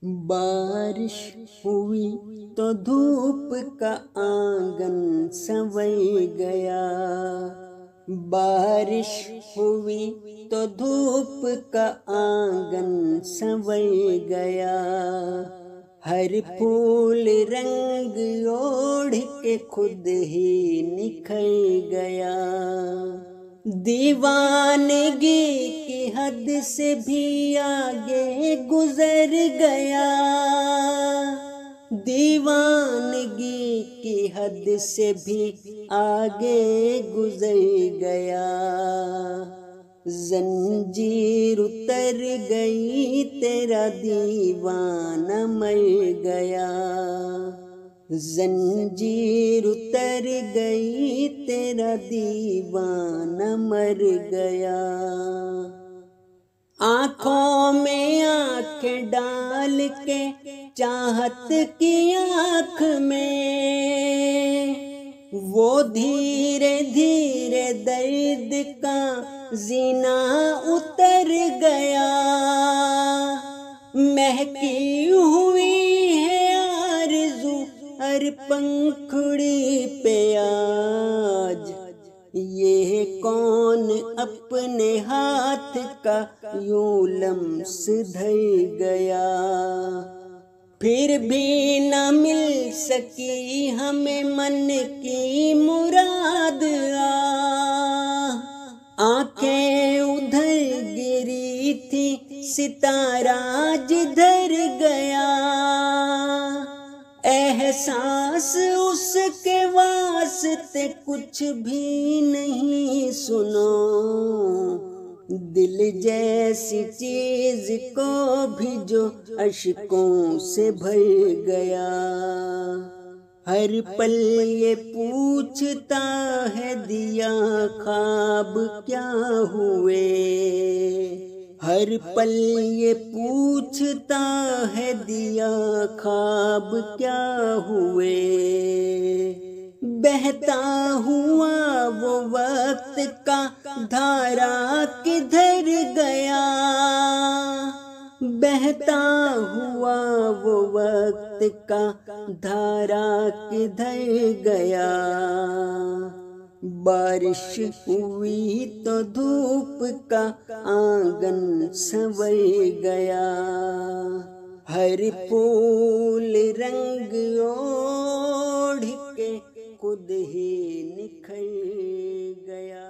बारिश हुई तो धूप का आंगन संवर गया। बारिश हुई तो धूप का आंगन संवर गया। हर फूल रंग ओढ़ के खुद ही निखर गया। दीवानगी की हद से भी आगे गुजर गया। दीवानगी की हद से भी आगे गुजर गया। जंजीर उतर गई तेरा दीवाना मर गया। जंजीर उतर गई तेरा दीवाना मर गया। आँखों में आँखें डाल के चाहत की आँख में वो धीरे धीरे दर्द का जीना उतर गया। महकी हुई है आरज़ू हर पंखुड़ी पे आज। ये कौन अपने हाथ का यूं लम्स धर गया। फिर भी न मिल सकी हमें मन की मुराद। आंखें उधर गिरी थी सितारा जिधर गया। एहसास उसके वास्ते कुछ भी नहीं सुनो। दिल जैसी चीज को भी जो अश्कों से भर गया। हर पल ये पूछता है दिया ख्वाब क्या हुए। हर पल ये पूछता है दिया ख्वाब क्या हुए। बहता हुआ वो वक्त का धारा किधर गया। बहता हुआ वो वक्त का धारा किधर गया। बारिश हुई तो धूप का आंगन संवर गया। हर फूल रंग ओढ़ के खुद ही निखर गया।